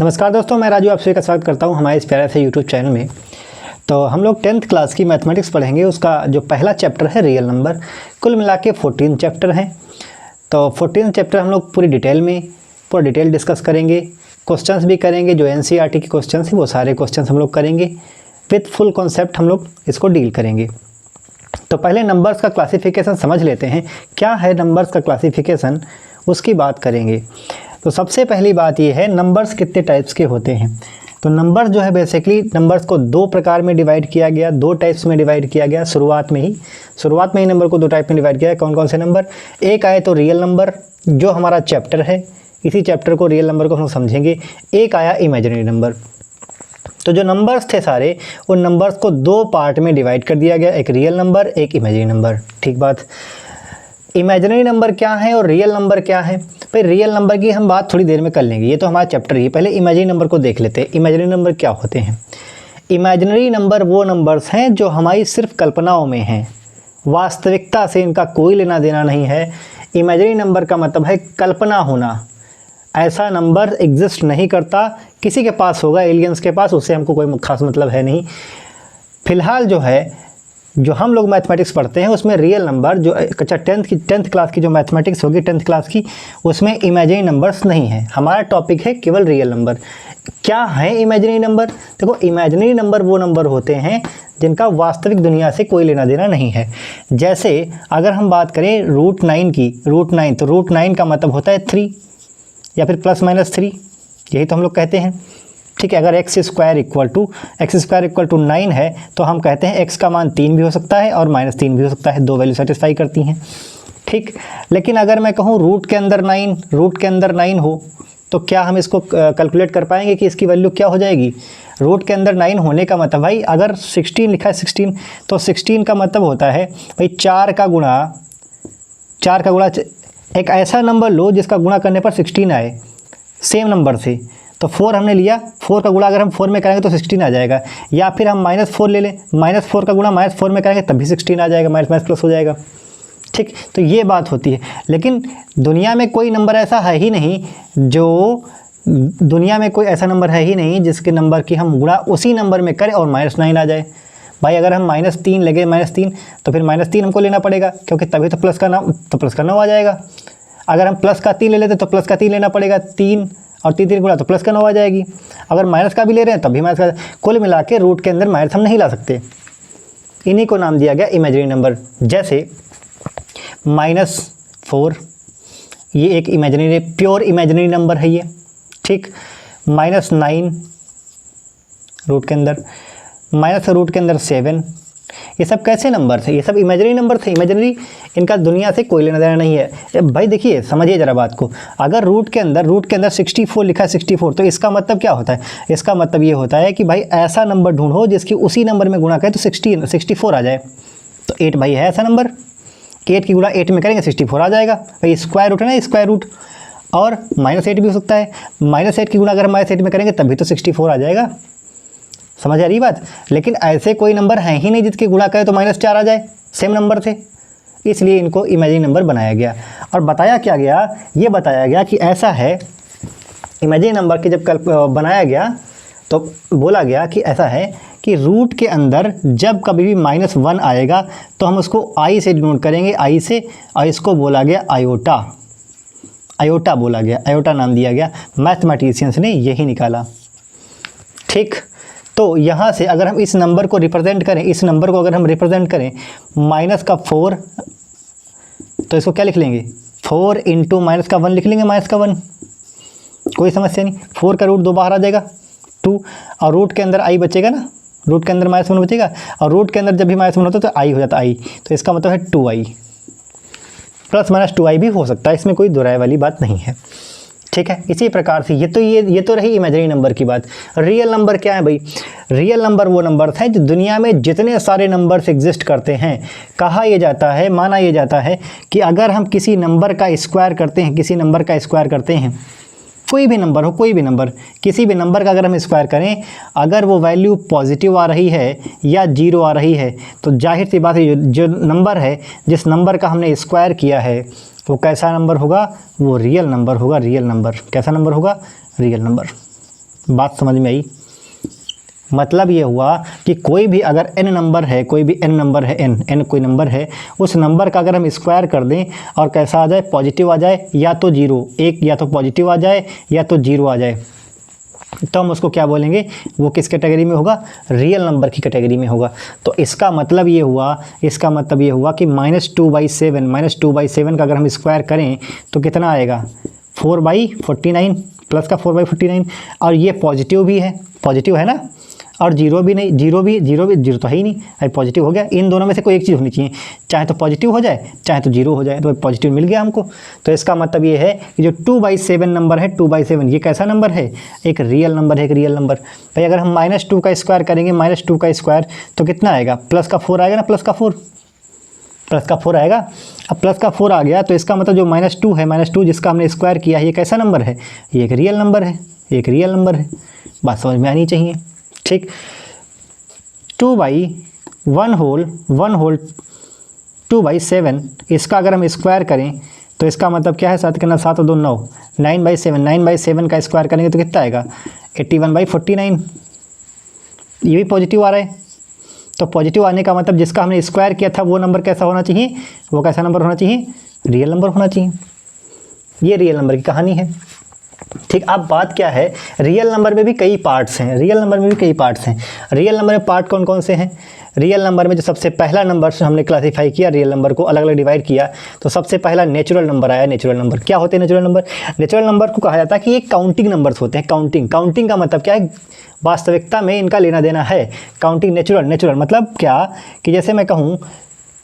नमस्कार दोस्तों, मैं राजू आप सभी का स्वागत करता हूं हमारे इस प्यारे से यूट्यूब चैनल में। तो हम लोग 10th क्लास की मैथमेटिक्स पढ़ेंगे। उसका जो पहला चैप्टर है रियल नंबर, कुल मिला के 14 चैप्टर हैं। तो 14 चैप्टर हम लोग पूरी डिटेल डिस्कस करेंगे, क्वेश्चंस भी करेंगे। जो NCERT के क्वेश्चंस हैं वो सारे क्वेश्चंस हम लोग करेंगे, विथ फुल कॉन्सेप्ट हम लोग इसको डील करेंगे। तो पहले नंबर्स का क्लासिफिकेशन समझ लेते हैं, क्या है नंबर्स का क्लासिफिकेशन, उसकी बात करेंगे। तो सबसे पहली बात ये है, नंबर्स कितने टाइप्स के होते हैं। तो नंबर जो है बेसिकली नंबर्स को दो प्रकार में डिवाइड किया गया, दो टाइप्स में डिवाइड किया गया। शुरुआत में ही नंबर को दो टाइप में डिवाइड किया है। कौन कौन से नंबर? एक आए तो रियल नंबर, जो हमारा चैप्टर है, इसी चैप्टर को रियल नंबर को हम समझेंगे। एक आया इमेजिनरी नंबर। तो जो नंबर्स थे सारे, उन नंबर्स को दो पार्ट में डिवाइड कर दिया गया, एक रियल नंबर, एक इमेजिनरी नंबर। ठीक बात। इमेजिनरी नंबर क्या है और रियल नंबर क्या है? भाई रियल नंबर की हम बात थोड़ी देर में कर लेंगे, ये तो हमारा चैप्टर ही। पहले इमेजिनरी नंबर को देख लेते हैं। इमेजिनरी नंबर क्या होते हैं? इमेजिनरी नंबर वो नंबर्स हैं जो हमारी सिर्फ कल्पनाओं में हैं, वास्तविकता से इनका कोई लेना देना नहीं है। इमेजिनरी नंबर का मतलब है कल्पना होना। ऐसा नंबर एग्जिस्ट नहीं करता, किसी के पास होगा, एलियंस के पास, उससे हमको कोई खास मतलब है नहीं। फिलहाल जो है, जो हम लोग मैथमेटिक्स पढ़ते हैं उसमें रियल नंबर जो अच्छा 10th क्लास की जो मैथमेटिक्स होगी 10th क्लास की, उसमें इमेजिनरी नंबर्स नहीं है। हमारा टॉपिक है केवल रियल नंबर। क्या है इमेजिनरी नंबर? देखो, इमेजिनरी नंबर वो नंबर होते हैं जिनका वास्तविक दुनिया से कोई लेना देना नहीं है। जैसे अगर हम बात करें √9 की, √9, तो √9 का मतलब होता है 3 या फिर +-3, यही तो हम लोग कहते हैं। ठीक है, अगर x² = 9 है तो हम कहते हैं x का मान 3 भी हो सकता है और -3 भी हो सकता है, दो वैल्यू सेटिस्फाई करती हैं। ठीक, लेकिन अगर मैं कहूँ रूट के अंदर 9 हो, तो क्या हम इसको कैलकुलेट कर पाएंगे कि इसकी वैल्यू क्या हो जाएगी? रूट के अंदर 9 होने का मतलब भाई, अगर 16 लिखा है 16, तो 16 का मतलब होता है भाई 4 का गुणा एक ऐसा नंबर लो जिसका गुणा करने पर 16 आए, सेम नंबर से। तो 4 हमने लिया, 4 का गुणा अगर हम 4 में करेंगे तो 16 आ जाएगा। या फिर हम -4 ले लें, -4 का गुणा -4 में करेंगे तब भी 16 आ जाएगा, माइनस प्लस हो जाएगा। ठीक, तो ये बात होती है। लेकिन दुनिया में कोई नंबर ऐसा है ही नहीं जिसके नंबर की हम गुणा उसी नंबर में करें और -9 आ जाए। भाई अगर हम -3 लगे, -3, तो फिर -3 हमको लेना पड़ेगा, क्योंकि तभी तो प्लस का 9 आ जाएगा। अगर हम प्लस का 3 ले लेते तो प्लस का 3 लेना पड़ेगा, 3 और 3 गुणा तो प्लस का 9 आ जाएगी। अगर माइनस का भी ले रहे हैं तब भी माइनस का। कुल मिला के रूट के अंदर माइनस हम नहीं ला सकते। इन्हीं को नाम दिया गया इमेजिनरी नंबर। जैसे -4, ये एक इमेजिनरी, प्योर इमेजिनरी नंबर है ये। ठीक, -9 रूट के अंदर, रूट के अंदर 7, ये सब कैसे नंबर थे? ये सब इमेजिनरी नंबर थे। इमेजिनरी, इनका दुनिया से कोई लेना देना नहीं है। भाई देखिए, समझिए ज़रा बात को। अगर रूट के अंदर 64 लिखा है 64, तो इसका मतलब क्या होता है? इसका मतलब ये होता है कि भाई ऐसा नंबर ढूंढो जिसकी उसी नंबर में गुणा करें तो 64 आ जाए। तो 8 भाई है ऐसा नंबर, 8 की गुणा 8 में करेंगे 64 आ जाएगा। भाई स्क्वायर रूट है ना, स्क्वायर रूट। और -8 भी हो सकता है, -8 की गुणा अगर हम -8 में करेंगे तब भी तो 64 आ जाएगा। समझ आ रही बात? लेकिन ऐसे कोई नंबर है ही नहीं जिसकी गुणा करें तो -4 आ जाए, सेम नंबर थे। इसलिए इनको इमेजिनरी नंबर बनाया गया। और बताया क्या गया? ये बताया गया कि ऐसा है, इमेजिनरी नंबर के जब बनाया गया तो बोला गया कि ऐसा है कि रूट के अंदर जब कभी भी -1 आएगा तो हम उसको i से डिनोट करेंगे, i से, और इसको बोला गया आयोटा बोला गया, आयोटा नाम दिया गया। मैथमेटिशियंस ने यही निकाला। ठीक, तो यहाँ से अगर हम इस नंबर को रिप्रेजेंट करें, -4, तो इसको क्या लिख लेंगे? 4 इंटू -1 लिख लेंगे, -1, कोई समस्या नहीं। 4 का रूट 2 बाहर आ जाएगा, 2, और रूट के अंदर i बचेगा ना, रूट के अंदर -1 बचेगा, और रूट के अंदर जब भी -1 होता है तो i हो जाता है, i, तो इसका मतलब है 2i, ±2i भी हो सकता है, इसमें कोई दो राय वाली बात नहीं है। ठीक है, इसी प्रकार से ये तो रही इमेजिनरी नंबर की बात। रियल नंबर क्या है भाई? रियल नंबर वो नंबर हैं जो दुनिया में जितने सारे नंबर्स एग्जिस्ट करते हैं, माना ये जाता है कि अगर हम किसी नंबर का स्क्वायर करते हैं, कोई भी नंबर हो, किसी भी नंबर का अगर हम स्क्वायर करें, अगर वो वैल्यू पॉजिटिव आ रही है या 0 आ रही है, तो जाहिर सी बात है जो नंबर है, जिस नंबर का हमने स्क्वायर किया है, वो कैसा नंबर होगा? वो रियल नंबर होगा। कैसा नंबर होगा? Real number. बात समझ में आई? मतलब ये हुआ कि कोई भी अगर n नंबर है, कोई भी n नंबर है, n कोई नंबर है, उस नंबर का अगर हम स्क्वायर कर दें और कैसा आ जाए, पॉजिटिव आ जाए, या तो जीरो, एक या तो पॉजिटिव आ जाए या तो जीरो आ जाए, तो हम उसको क्या बोलेंगे, वो किस कैटेगरी में होगा, रियल नंबर की कैटेगरी में होगा। तो इसका मतलब ये हुआ कि -2/7 का अगर हम स्क्वायर करें तो कितना आएगा, 4/49, प्लस का 4/49, और ये पॉजिटिव भी है, पॉजिटिव है ना, और जीरो भी नहीं, जीरो तो है ही नहीं, अभी पॉजिटिव हो गया। इन दोनों में से कोई एक चीज़ होनी चाहिए, चाहे तो पॉजिटिव हो जाए चाहे तो जीरो हो जाए, तो पॉजिटिव मिल गया हमको। तो इसका मतलब ये है कि जो 2/7 नंबर है, 2/7 ये कैसा नंबर है, एक रियल नंबर है, एक रियल नंबर। भाई अगर हम -2 का स्क्वायर करेंगे, -2 का स्क्वायर तो कितना आएगा, प्लस का 4 आएगा ना, प्लस का 4 आएगा। अब प्लस का 4 आ गया तो इसका मतलब जो -2 है, -2 जिसका हमने स्क्वायर किया है, ये कैसा नंबर है, ये एक रियल नंबर है, एक रियल नंबर है। बात समझ में आनी चाहिए, ठीक। 2/7 इसका अगर हम स्क्वायर करें तो इसका मतलब क्या है, 7 करना 7 और 2 9, 9/7 का स्क्वायर करेंगे तो कितना आएगा, 81/49। ये भी पॉजिटिव आ रहा है, तो पॉजिटिव आने का मतलब जिसका हमने स्क्वायर किया था वो नंबर कैसा होना चाहिए, वो कैसा नंबर होना चाहिए, रियल नंबर होना चाहिए। ये रियल नंबर की कहानी है, ठीक। अब बात क्या है, रियल नंबर में भी कई पार्ट्स हैं, रियल नंबर में पार्ट कौन कौन से हैं। रियल नंबर में जो सबसे पहला नंबर से हमने क्लासीफाई किया, रियल नंबर को अलग अलग डिवाइड किया, तो सबसे पहला नेचुरल नंबर आया। नेचुरल नंबर क्या होते हैं, नेचुरल नंबर को कहा जाता है कि ये काउंटिंग नंबर्स होते हैं। काउंटिंग का मतलब क्या है, वास्तविकता में इनका लेना देना है। काउंटिंग नेचुरल मतलब क्या, कि जैसे मैं कहूँ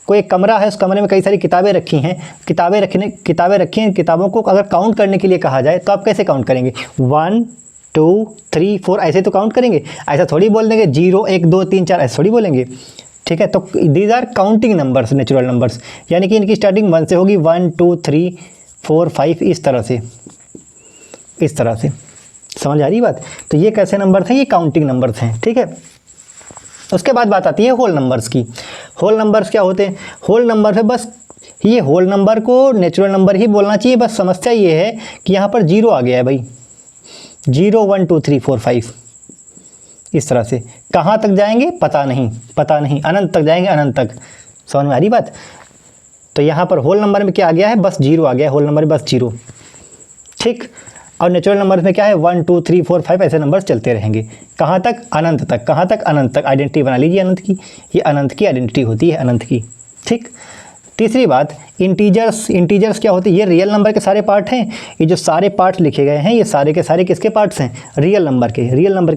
कोई एक कमरा है, उस कमरे में कई सारी किताबें रखी हैं, किताबों को अगर काउंट करने के लिए कहा जाए तो आप कैसे काउंट करेंगे, 1 2 3 4 ऐसे तो काउंट करेंगे, ऐसा थोड़ी बोल देंगे 0 1 2 3 4 ऐसे थोड़ी बोलेंगे, ठीक है। तो these are counting numbers, natural numbers, यानी कि इनकी स्टार्टिंग 1 से होगी, 1 2 3 4 5 इस तरह से समझ आ रही बात। तो ये कैसे नंबर थे, ये काउंटिंग नंबर्स हैं, ठीक है। उसके बाद बात आती है होल नंबर्स की। होल नंबर्स क्या होते हैं, होल नंबर है बस, ये होल नंबर को नेचुरल नंबर ही बोलना चाहिए। बस समस्या ये है कि यहाँ पर जीरो आ गया है भाई, 0 1 2 3 4 5 इस तरह से। कहाँ तक जाएंगे पता नहीं, अनंत तक जाएंगे, अनंत तक। समझ में आ रही बात। तो यहाँ पर होल नंबर में क्या आ गया है, बस जीरो आ गया है, होल नंबर में बस जीरो, ठीक। और नेचुरल नंबर्स में क्या है, 1 2 3 4 5 ऐसे नंबर्स चलते रहेंगे। कहाँ तक, अनंत तक। कहाँ तक, अनंत तक। आइडेंटिटी बना लीजिए अनंत की, ये अनंत की आइडेंटिटी होती है, अनंत की, ठीक। तीसरी बात, इंटीजर्स क्या होते हैं, ये रियल नंबर के सारे पार्ट हैं। ये जो सारे पार्ट लिखे गए हैं, ये सारे के सारे किसके पार्ट्स हैं, रियल नंबर के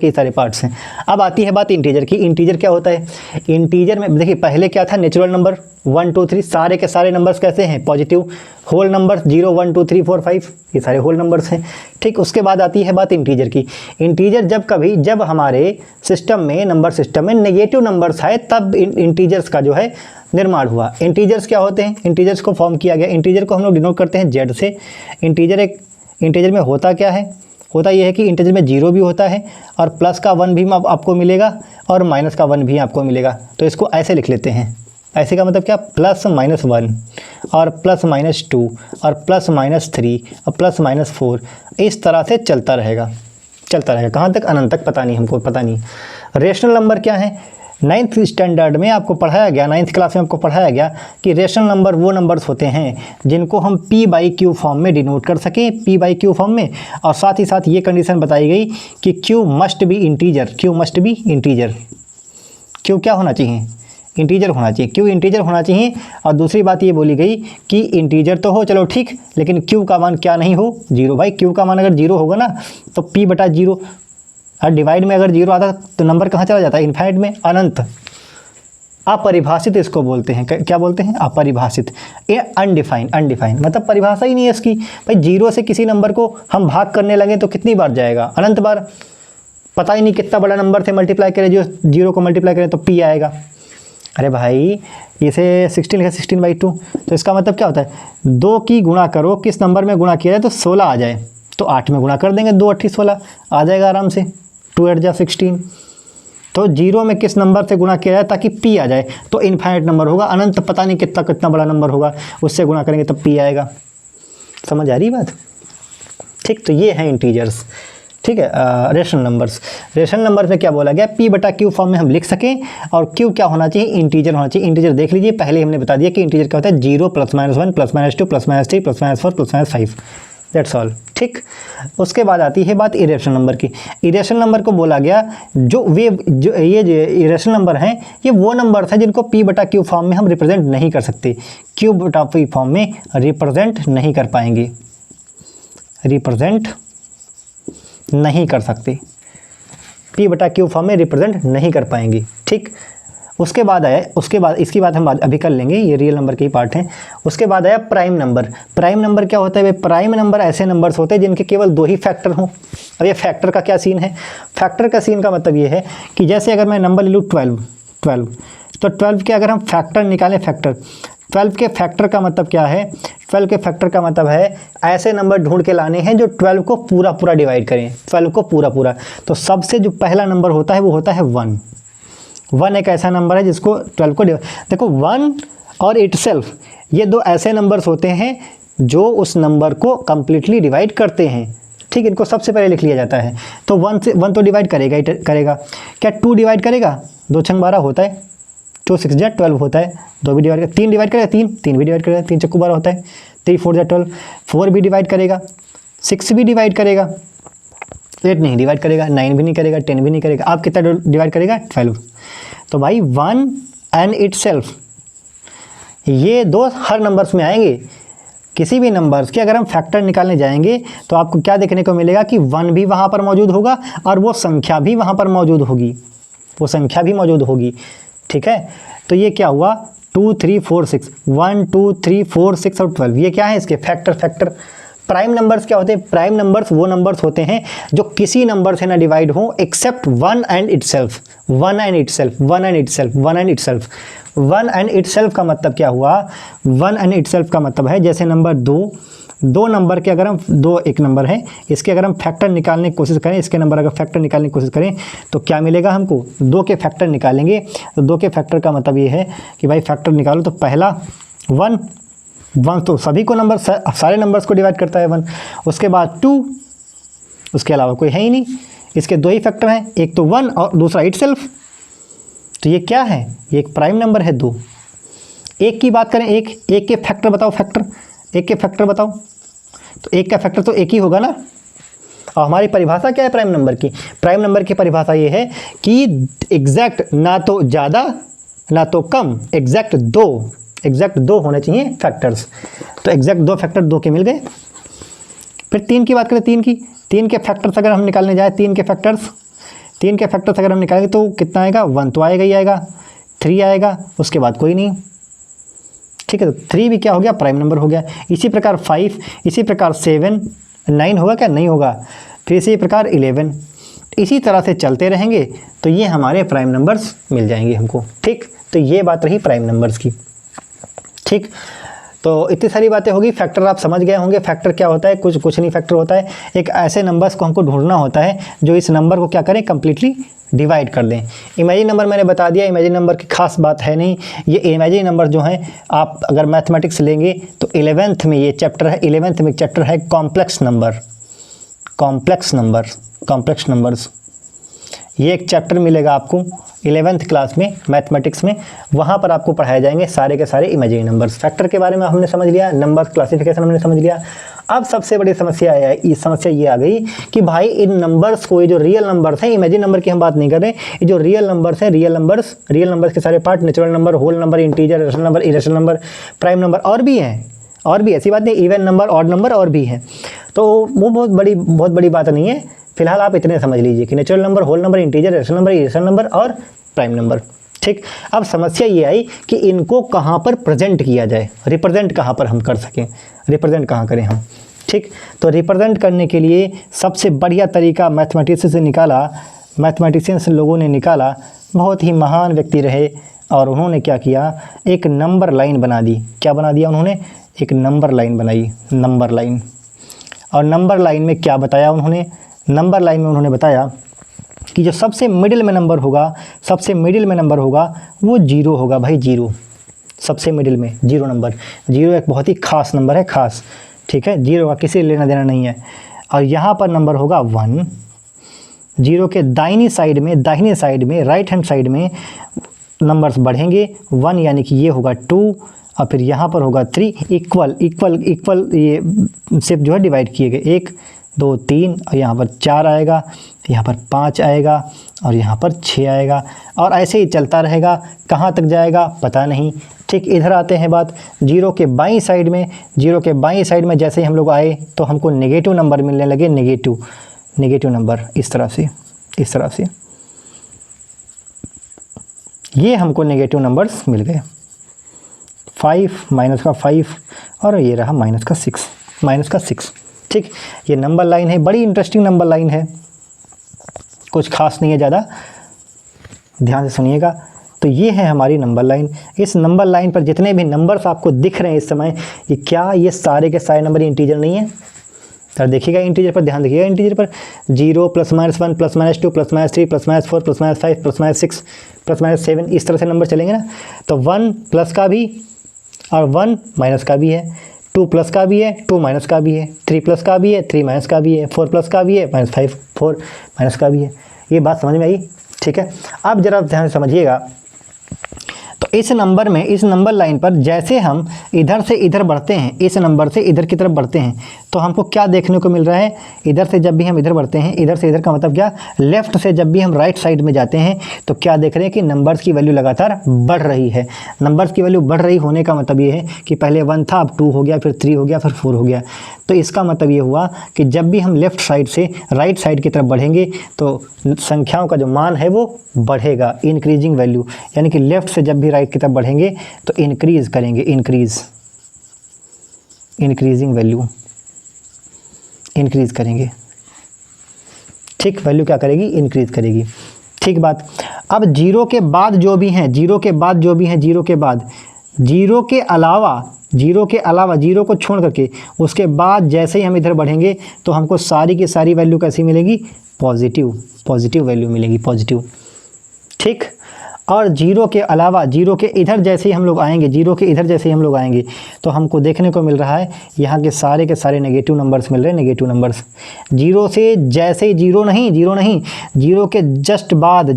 ये सारे पार्ट्स हैं। अब आती है बात इंटीजर की। इंटीजर क्या होता है, इंटीजर में देखिए पहले क्या था, नेचुरल नंबर 1 2 3 सारे के सारे नंबर्स कैसे हैं, पॉजिटिव। होल नंबर्स 0 1 2 3 4 5 ये सारे होल नंबर्स हैं, ठीक। उसके बाद आती है बात इंटीजर की। इंटीजर जब हमारे सिस्टम में, नंबर सिस्टम में नेगेटिव नंबर्स आए, तब इंटीजर्स का जो है निर्माण हुआ। इंटीजर्स क्या होते हैं, इंटीजर्स को फॉर्म किया गया। इंटीजर को हम लोग डिनोट करते हैं जेड से। इंटीजर में होता क्या है, होता यह है कि इंटीजर में 0 भी होता है और प्लस का 1 भी आपको मिलेगा और माइनस का 1 भी आपको मिलेगा। तो इसको ऐसे लिख लेते हैं। ऐसे का मतलब क्या, +-1 और +-2 और +-3 और +-4 इस तरह से चलता रहेगा। कहाँ तक, अनंत तक। पता नहीं, हमको पता नहीं। रेशनल नंबर क्या है, 9th स्टैंडर्ड में आपको पढ़ाया गया, 9th क्लास में आपको पढ़ाया गया कि रेशनल नंबर वो नंबर्स होते हैं जिनको हम p/q फॉर्म में डिनोट कर सकें, p/q फॉर्म में। और साथ ही साथ ये कंडीशन बताई गई कि q must be integer. q क्या होना चाहिए, इंटीजर होना चाहिए। q इंटीजर होना चाहिए। और दूसरी बात ये बोली गई कि इंटीजर तो हो, चलो ठीक, लेकिन q का मान क्या नहीं हो, 0। भाई q का मान अगर 0 होगा ना तो p/0, और डिवाइड में अगर 0 आता तो नंबर कहाँ चला जाता है, इनफाइनाइट में, अनंत। अपरिभाषित इसको बोलते हैं, क्या बोलते हैं, अपरिभाषित। ये अनडिफाइंड मतलब परिभाषा ही नहीं है इसकी। भाई 0 से किसी नंबर को हम भाग करने लगे तो कितनी बार जाएगा, अनंत बार। पता ही नहीं कितना बड़ा नंबर से मल्टीप्लाई करें, जो 0 को मल्टीप्लाई करें तो p आएगा। अरे भाई इसे 16 लिखा, 16/2, तो इसका मतलब क्या होता है, 2 की गुणा करो, किस नंबर में गुणा किया जाए तो 16 आ जाए, तो 8 में गुणा कर देंगे, 2 8 16 आ जाएगा आराम से, 2 8 जा 16। तो 0 में किस नंबर से गुणा किया जाए ताकि p आ जाए, तो इनफाइनाइट नंबर होगा, अनंत पता नहीं कितना बड़ा नंबर होगा, उससे गुणा करेंगे तो p आएगा। समझ आ रही बात, ठीक। तो ये हैं इंटीजर्स, ठीक है। रेशनल नंबर्स, रेशनल नंबर में क्या बोला गया, पी बटा क्यू फॉर्म में हम लिख सकें, और क्यू क्या होना चाहिए, इंटीजर होना चाहिए। इंटीजर देख लीजिए, पहले हमने बता दिया कि इंटीजर क्या होता है, 0 +-1 +-2 +-3 +-4 +-5, दैट्स ऑल। ठीक, उसके बाद आती है बात इरेशनल नंबर की। इरेशनल नंबर को बोला गया जो ये इरेशनल नंबर हैं, ये वो नंबर है जिनको पी बटा क्यू फॉर्म में हम रिप्रेजेंट नहीं कर सकते, क्यू बटा पी फॉर्म में रिप्रेजेंट नहीं कर पाएंगे, रिप्रेजेंट नहीं कर सकते, पी बटा क्यू फॉर्म में रिप्रेजेंट नहीं कर पाएंगे। ठीक, उसके बाद आया, उसके बाद इसकी बात हम अभी कर लेंगे, ये रियल नंबर के ही पार्ट हैं। उसके बाद आया प्राइम नंबर। प्राइम नंबर क्या होता है, प्राइम नंबर ऐसे नंबर्स होते हैं जिनके केवल 2 ही फैक्टर हों। अब ये फैक्टर का क्या सीन है, फैक्टर का सीन का मतलब ये है कि जैसे अगर मैं नंबर ले लूँ 12, तो 12 के अगर हम फैक्टर निकालें, फैक्टर 12 के फैक्टर का मतलब क्या है, 12 के फैक्टर का मतलब है ऐसे नंबर ढूंढ के लाने हैं जो 12 को पूरा पूरा डिवाइड करें, 12 को पूरा पूरा। तो सबसे जो पहला नंबर होता है वो होता है 1। 1 एक ऐसा नंबर है जिसको 12 को देखो 1 और इटसेल्फ, ये 2 ऐसे नंबर्स होते हैं जो उस नंबर को कंप्लीटली डिवाइड करते हैं। ठीक, इनको सबसे पहले लिख लिया जाता है। तो 1 तो डिवाइड करेगा ही करेगा, क्या 2 डिवाइड करेगा, 2 छंग 12 होता है, 2 6 जा 12 होता है, 2 भी डिवाइड करेगा, 3 डिवाइड करेगा, 3 भी डिवाइड करेगा, 3 चक्कू 12 होता है, 3 4 जा 12, 4 भी डिवाइड करेगा, 6 भी डिवाइड करेगा, 8 नहीं डिवाइड करेगा, 9 भी नहीं करेगा, 10 भी नहीं करेगा। आप कितना डिवाइड करेगा, 12। तो भाई 1 एंड इटसेल्फ, ये 2 हर नंबर्स में आएंगे। किसी भी नंबर्स के अगर हम फैक्टर निकालने जाएंगे तो आपको क्या देखने को मिलेगा कि 1 भी वहाँ पर मौजूद होगा और वो संख्या भी वहाँ पर मौजूद होगी, वो संख्या भी मौजूद होगी। ठीक है, तो ये क्या हुआ, 2 3 4 6, 1 2 3 4 6 और 12, ये क्या है इसके फैक्टर। प्राइम नंबर्स क्या होते हैं, प्राइम नंबर्स वो नंबर्स होते हैं जो किसी नंबर से ना डिवाइड हो except 1 and itself. 1 and itself, 1 and itself, 1 and itself. 1 and itself का मतलब क्या हुआ, 1 एंड इटसेल्फ का मतलब है जैसे नंबर 2 नंबर के अगर हम 2 एक नंबर है, इसके अगर हम फैक्टर निकालने की कोशिश करें, इसके नंबर अगर फैक्टर निकालने की कोशिश करें तो क्या मिलेगा हमको, 2 के फैक्टर निकालेंगे। तो 2 के फैक्टर का मतलब ये है कि भाई फैक्टर निकालो तो पहला 1 तो सभी को नंबर, सारे नंबर्स को डिवाइड करता है 1। उसके बाद 2, उसके अलावा कोई है ही नहीं। इसके 2 ही फैक्टर हैं, एक तो 1 और दूसरा इटसेल्फ। तो ये क्या है, ये एक प्राइम नंबर है 2। एक की बात करें, एक के फैक्टर बताओ, एक के फैक्टर बताओ, तो एक का फैक्टर तो एक ही होगा ना। और हमारी परिभाषा क्या है प्राइम नंबर की, प्राइम नंबर की परिभाषा ये है कि एग्जैक्ट ना तो ज़्यादा ना तो कम, एग्जैक्ट 2 होने चाहिए फैक्टर्स। तो एग्जैक्ट 2 फैक्टर 2 के मिल गए। फिर 3 की बात करें, 3 के फैक्टर्स अगर हम निकालने जाए, 3 के फैक्टर्स अगर हम निकालेंगे तो कितना आएगा, 1 तो आएगा ही आएगा, 3 आएगा, उसके बाद कोई नहीं। ठीक है, तो 3 भी क्या हो गया, प्राइम नंबर हो गया। इसी प्रकार 5, इसी प्रकार 7, 9 होगा क्या, नहीं होगा। फिर इसी प्रकार 11, इसी तरह से चलते रहेंगे तो ये हमारे प्राइम नंबर्स मिल जाएंगे हमको। ठीक, तो ये बात रही प्राइम नंबर्स की। ठीक, तो इतनी सारी बातें होगी। फैक्टर आप समझ गए होंगे, फैक्टर क्या होता है, कुछ नहीं फैक्टर होता है एक ऐसे नंबर्स को हमको ढूंढना होता है जो इस नंबर को क्या करें, कंप्लीटली डिवाइड कर दें। इमेजिन नंबर मैंने बता दिया, इमेजिन नंबर की खास बात है नहीं। ये इमेजिन नंबर जो हैं, आप अगर मैथमेटिक्स लेंगे तो 11th में ये चैप्टर है, 11th में चैप्टर है कॉम्प्लेक्स नंबर्स। ये एक चैप्टर मिलेगा आपको 11th क्लास में मैथमेटिक्स में, वहाँ पर आपको पढ़ाए जाएंगे सारे के सारे इमेजिनरी नंबर्स। फैक्टर के बारे में हमने समझ लिया, नंबर क्लासिफिकेशन हमने समझ लिया। अब सबसे बड़ी समस्या ये आ गई कि भाई इन नंबर्स को, ये जो रियल नंबर्स हैं, इमेजिन नंबर की हम बात नहीं कर रहे, ये जो रियल नंबर्स हैं, रियल नंबर्स के सारे part, natural number, whole number, integer, rational number, irrational number, prime number, और भी ऐसी बात नहीं, इवन नंबर, ऑड नंबर और भी हैं। तो वो बहुत बड़ी बात नहीं है। फिलहाल आप इतने समझ लीजिए कि natural number, whole number, integer, rational number, irrational number और प्राइम नंबर। ठीक, अब समस्या ये आई कि इनको कहाँ पर प्रेजेंट किया जाए, रिप्रेजेंट कहाँ पर हम कर सकें, रिप्रेजेंट कहाँ करें हम। ठीक, तो रिप्रेजेंट करने के लिए सबसे बढ़िया तरीका मैथमेटिशियंस लोगों ने निकाला, बहुत ही महान व्यक्ति रहे, और उन्होंने क्या किया, एक नंबर लाइन बना दी। क्या बना दिया उन्होंने, एक नंबर लाइन बनाई, नंबर लाइन। और नंबर लाइन में क्या बताया उन्होंने, नंबर लाइन में उन्होंने बताया कि जो सबसे मिडिल में नंबर होगा वो 0 होगा भाई, 0 सबसे मिडिल में 0 नंबर। 0 एक बहुत ही खास नंबर है, खास। ठीक है, 0 का किसी लेना देना नहीं है। और यहाँ पर नंबर होगा 1, जीरो के दाहिनी साइड में राइट हैंड साइड में नंबर्स बढ़ेंगे 1 यानी कि ये होगा 2 और फिर यहाँ पर होगा 3 इक्वल ये सिर्फ जो है डिवाइड किए गए 1 2 3 और यहाँ पर 4 आएगा, यहाँ पर 5 आएगा और यहाँ पर 6 आएगा और ऐसे ही चलता रहेगा। कहाँ तक जाएगा पता नहीं। ठीक, इधर आते हैं बात जीरो के बाईं साइड में जैसे ही हम लोग आए तो हमको नेगेटिव नंबर मिलने लगे, नेगेटिव नंबर इस तरह से ये हमको नेगेटिव नंबर्स मिल गए 5 माइनस का 5 और ये रहा माइनस का 6। ठीक, ये नंबर लाइन है, बड़ी इंटरेस्टिंग नंबर लाइन है, कुछ खास नहीं है ज़्यादा, ध्यान से सुनिएगा। तो ये है हमारी नंबर लाइन। इस नंबर लाइन पर जितने भी नंबर्स आपको दिख रहे हैं इस समय, ये सारे के सारे नंबर इंटीजर नहीं है। सर देखिएगा इंटीजर पर, ध्यान देखिएगा इंटीजर पर 0 +-1 +-2 +-3 +-4 +-5 +-6 +-7 इस तरह से नंबर चलेंगे ना। तो 1 प्लस का भी और 1 माइनस का भी है, 2 प्लस का भी है, 2 माइनस का भी है, 3 प्लस का भी है, 3 माइनस का भी है, 4 प्लस का भी है, -5 4 माइनस का भी है। ये बात समझ में आई? ठीक है, अब जरा ध्यान से समझिएगा। तो इस नंबर लाइन पर जैसे हम इधर से इधर बढ़ते हैं, इस नंबर से इधर की तरफ बढ़ते हैं, तो हमको क्या देखने को मिल रहा है? इधर से जब भी हम इधर बढ़ते हैं, इधर से इधर का मतलब क्या, लेफ़्ट से जब भी हम राइट साइड में जाते हैं तो क्या देख रहे हैं कि नंबर्स की वैल्यू लगातार बढ़ रही है। नंबर्स की वैल्यू बढ़ रही होने का मतलब ये है कि पहले 1 था, अब 2 हो गया, फिर 3 हो गया, फिर 4 हो गया। तो इसका मतलब ये हुआ कि जब भी हम लेफ़्ट साइड से राइट साइड की तरफ बढ़ेंगे तो संख्याओं का जो मान है वो बढ़ेगा, इंक्रीजिंग वैल्यू, यानी कि लेफ़्ट से जब भी राइट की तरफ बढ़ेंगे तो इंक्रीज करेंगे, इंक्रीजिंग वैल्यू इंक्रीज करेंगे। ठीक, वैल्यू क्या करेगी? इंक्रीज करेगी। ठीक बात। अब जीरो के बाद जो भी हैं, जीरो को छोड़ करके उसके बाद जैसे ही हम इधर बढ़ेंगे तो हमको सारी की सारी वैल्यू कैसी मिलेगी? पॉजिटिव वैल्यू मिलेगी, पॉजिटिव। ठीक, और जीरो के अलावा जीरो के इधर जैसे ही हम लोग आएंगे तो हमको देखने को मिल रहा है यहाँ के सारे नेगेटिव नंबर्स मिल रहे हैं, नेगेटिव नंबर्स। जीरो से जैसे ही जीरो नहीं, जीरो के जस्ट बाद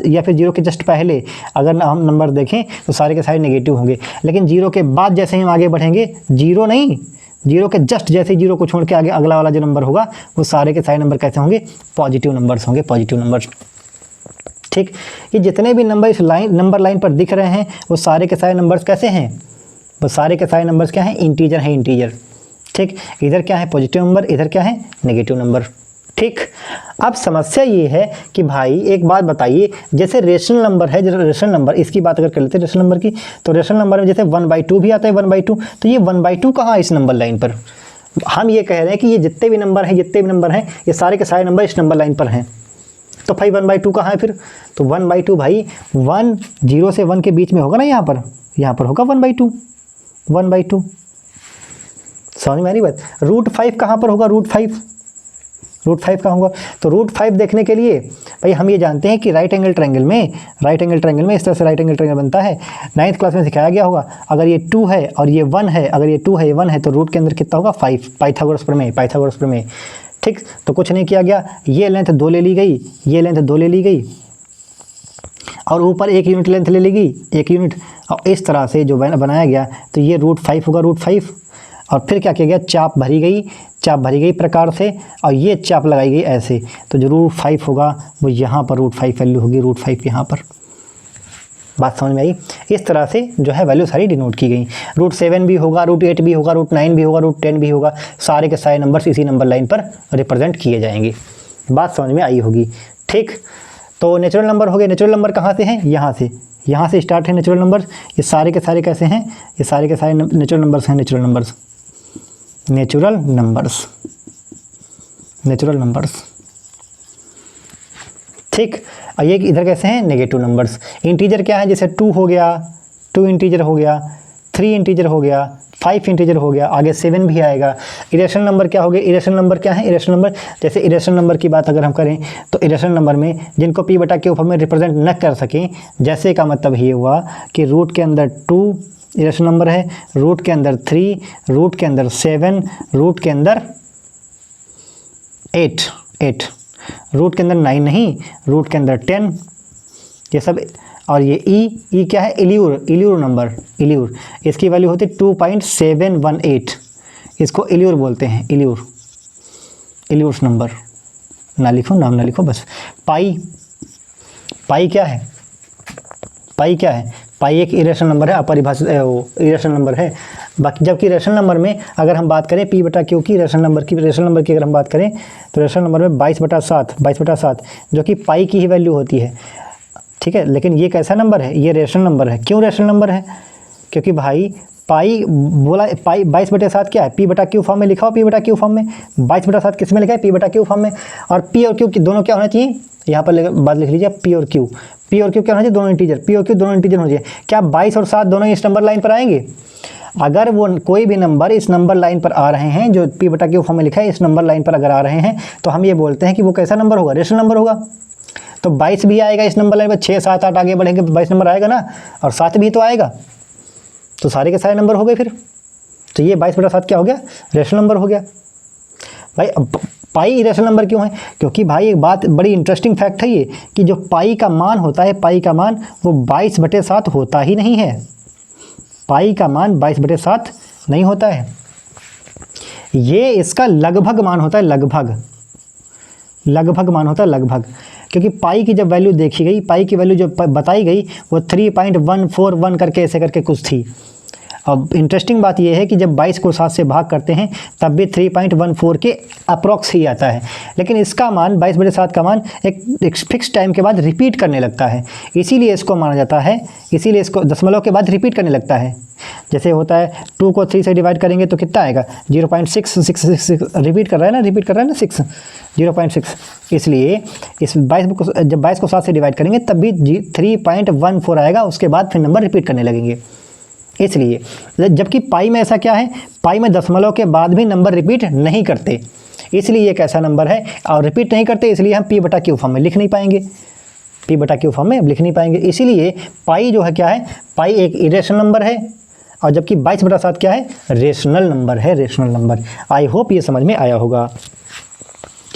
या फिर जीरो के जस्ट पहले अगर हम नंबर देखें तो सारे के सारे नेगेटिव होंगे। लेकिन जीरो के बाद जैसे ही हम आगे बढ़ेंगे, जीरो के जस्ट जैसे ही जीरो को छोड़ के आगे अगला वाला जो नंबर होगा वो सारे के सारे नंबर कैसे होंगे? पॉजिटिव नंबर्स होंगे, पॉजिटिव नंबर्स। ठीक, ये जितने भी नंबर इस नंबर लाइन पर दिख रहे हैं वो सारे के सारे नंबर्स कैसे हैं? वो सारे के सारे नंबर्स क्या हैं? इंटीजर हैं, इंटीजर। ठीक, इधर क्या है? पॉजिटिव नंबर, इधर क्या है? Negative number. ठीक, अब समस्या ये है कि भाई एक बात बताइए, जैसे रेशनल नंबर है, रेशनल नंबर, इसकी बात अगर कर लेते हैं रेशनल नंबर की, तो रेशनल नंबर में जैसे 1/2 भी आता है, 1/2, तो ये 1/2 कहाँ इस नंबर लाइन पर? हम ये कह रहे हैं कि ये जितने भी नंबर हैं ये सारे के सारे नंबर इस नंबर लाइन पर हैं। तो भाई 1/2 कहाँ है फिर? तो 1/2 भाई 1 0 से 1 के बीच में होगा ना, यहाँ पर होगा 1/2 समझ में आ रही बात? √5 कहाँ पर होगा? √5 कहाँ होगा? तो √5 देखने के लिए भाई हम ये जानते हैं कि राइट एंगल ट्रायंगल में इस तरह से राइट एंगल ट्रायंगल बनता है, 9th क्लास में सिखाया गया होगा। अगर ये 2 है और ये 1 है, अगर ये 2 है ये 1 है तो रूट के अंदर कितना होगा? 5, पाइथागोरस प्रमेय। ठीक, तो कुछ नहीं किया गया, ये लेंथ 2 ले ली गई, और ऊपर 1 यूनिट लेंथ ले ली गई, 1 यूनिट, और इस तरह से जो बनाया गया तो ये √5 होगा, √5। और फिर क्या किया गया? चाप भरी गई प्रकार से, और ये चाप लगाई गई ऐसे, तो जो √5 होगा वो यहाँ पर √5 वैल्यू होगी, √5 यहाँ पर। बात समझ में आई? इस तरह से जो है वैल्यू सारी डिनोट की गई। √7 भी होगा, √8 भी होगा, √9 भी होगा, √10 भी होगा, सारे के सारे नंबर्स इसी नंबर लाइन पर रिप्रेजेंट किए जाएंगे। बात समझ में आई होगी। ठीक, तो नेचुरल नंबर हो गए। नेचुरल नंबर कहाँ से हैं? यहाँ से स्टार्ट है नेचुरल नंबर। ये सारे के सारे कैसे हैं? ये सारे के सारे नेचुरल नंबर्स हैं, नेचुरल नंबर्स। ठीक, और ये इधर कैसे हैं? Negative numbers. इंटीजर क्या है? जैसे 2 हो गया, 2 इंटीजर हो गया, 3 इंटीजर हो गया, 5 इंटीजर हो गया, आगे 7 भी आएगा। इरेशनल नंबर क्या हो गए? इरेशनल नंबर क्या है? इरेशनल नंबर, जैसे इरेशनल नंबर की बात अगर हम करें तो इरेशनल नंबर में जिनको p/q फॉर्म में रिप्रेजेंट न कर सकें, जैसे का मतलब ये हुआ कि रूट के अंदर 2 इरेशनल नंबर है, रूट के अंदर 3, रूट के अंदर 7, रूट के अंदर 8 रूट के अंदर 9 नहीं, रूट के अंदर 10, ये सब। और ये ई क्या है, इल्यूर नंबर, इल्यूर, इसकी वैल्यू होती है 2.718, इसको इल्यूर बोलते हैं, इल्यूर नंबर। ना लिखो, नाम ना लिखो बस। पाई क्या है, पाई एक इरेशनल नंबर है, अपरिभाषित इरेशनल नंबर है। बाकी जबकि रेशनल नंबर में अगर हम बात करें पी बटा क्यू की, रेशनल नंबर की अगर हम बात करें तो रेशनल नंबर में 22/7 जो कि पाई की ही वैल्यू होती है, ठीक है। लेकिन ये कैसा नंबर है, ये रेशनल नंबर है। क्यों रेशनल नंबर है, क्योंकि भाई पाई 22/7 क्या है, पी बटा क्यू फॉर्म में लिखा हो, पी बटा क्यू फॉर्म में 22/7 किस में लिखा है, पी बटा क्यू फॉर्म में। और पी और क्यू दोनों क्या होना चाहिए, यहाँ पर बात लिख लीजिए, पी और क्यू क्या होना चाहिए, दोनों इंटीजर, पी और क्यू दोनों इंटीजर होना चाहिए। क्या 22 और 7 दोनों इस नंबर लाइन पर आएंगे? अगर वो कोई भी नंबर इस नंबर लाइन पर आ रहे हैं, जो पी बटा क्यू फॉर्म में लिखा है, इस नंबर लाइन पर अगर आ रहे हैं, तो हम ये बोलते हैं कि वो कैसा नंबर होगा, रेशनल नंबर होगा। तो 22 भी आएगा इस नंबर लाइन पर, 6, 7, 8 आगे बढ़ेंगे 22 नंबर आएगा ना, और 7 भी तो आएगा, तो सारे के सारे नंबर हो गए फिर। तो ये 22/7 क्या हो गया, रेशनल नंबर हो गया। भाई अब पाई इरेशनल नंबर क्यों है, क्योंकि भाई एक बात बड़ी इंटरेस्टिंग फैक्ट है ये, कि जो पाई का मान होता है, पाई का मान वो 22/7 होता ही नहीं है। पाई का मान 22/7 नहीं होता है, ये इसका लगभग मान होता है, लगभग मान होता है, लगभग। क्योंकि पाई की जब वैल्यू देखी गई, पाई की वैल्यू जो बताई गई वो 3.141 करके ऐसे करके कुछ थी। अब इंटरेस्टिंग बात यह है कि जब 22 को 7 से भाग करते हैं तब भी 3.14 के अप्रॉक्स ही आता है, लेकिन इसका मान 22/7 का मान एक फिक्स टाइम के बाद रिपीट करने लगता है, इसीलिए इसको माना जाता है, इसीलिए इसको दशमलव के बाद रिपीट करने लगता है। जैसे होता है 2 को 3 से डिवाइड करेंगे तो कितना आएगा, 0.666 रिपीट कर रहा है ना 6, 0.6। इसलिए इस 22 को जब 22 को 7 से डिवाइड करेंगे तब भी 3.14 आएगा, उसके बाद फिर नंबर रिपीट करने लगेंगे। इसलिए जबकि पाई में ऐसा क्या है, पाई में दशमलव के बाद भी नंबर रिपीट नहीं करते, इसलिए ये कैसा नंबर है, और रिपीट नहीं करते इसलिए हम पी बटा क्यू फॉर्म में लिख नहीं पाएंगे, पी बटा क्यू फॉर्म में लिख नहीं पाएंगे। इसीलिए पाई जो है क्या है, पाई एक इरेशनल नंबर है, और जबकि 22/7 क्या है, रेशनल नंबर है, रेशनल नंबर। आई होप ये समझ में आया होगा,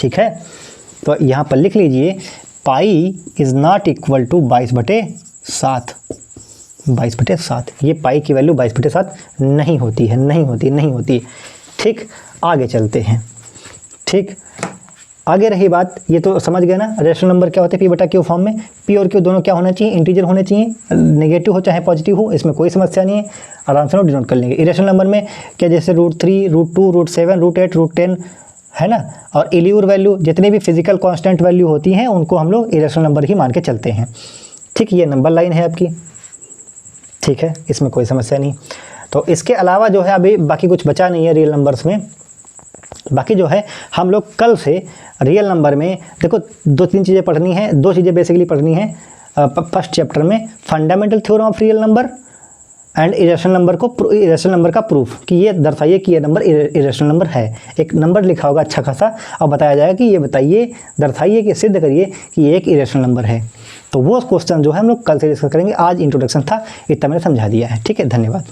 ठीक है। तो यहाँ पर लिख लीजिए, पाई इज़ नॉट इक्वल टू 22/7, 22/7। ये पाई की वैल्यू 22/7 नहीं होती है, नहीं होती। ठीक, आगे चलते हैं। ठीक, आगे रही बात, ये तो समझ गए ना, रेशनल नंबर क्या होते हैं पी बटा क्यू फॉर्म में। पी और क्यू दोनों क्या होना चाहिए, इंटीजर होने चाहिए, नेगेटिव हो चाहे पॉजिटिव हो, इसमें कोई समस्या नहीं है, आराम से डिनोट कर लेंगे। इरेशनल नंबर में क्या, जैसे √3, √2, √7, √8, √10 है ना, और इल्यूर वैल्यू, जितनी भी फिजिकल कांस्टेंट वैल्यू होती हैं उनको हम लोग इरेशनल नंबर ही मान के चलते हैं। ठीक, ये नंबर लाइन है आपकी, ठीक है, इसमें कोई समस्या नहीं। तो इसके अलावा जो है अभी बाकी कुछ बचा नहीं है रियल नंबर्स में। बाकी जो है हम लोग कल से रियल नंबर में देखो 2-3 चीज़ें पढ़नी है, 2 चीज़ें बेसिकली पढ़नी है। फर्स्ट चैप्टर में fundamental theorem of real number and irrational number का प्रूफ, कि ये दर्शाइए कि ये नंबर इरेशनल नंबर है। एक नंबर लिखा होगा अच्छा खासा और बताया जाएगा कि ये बताइए, दर्शाइए कि सिद्ध करिए कि ये एक इरेशनल नंबर है। तो वो क्वेश्चन जो है हम लोग कल से डिस्कस करेंगे। आज इंट्रोडक्शन था, इतना मैंने समझा दिया है। ठीक है, धन्यवाद।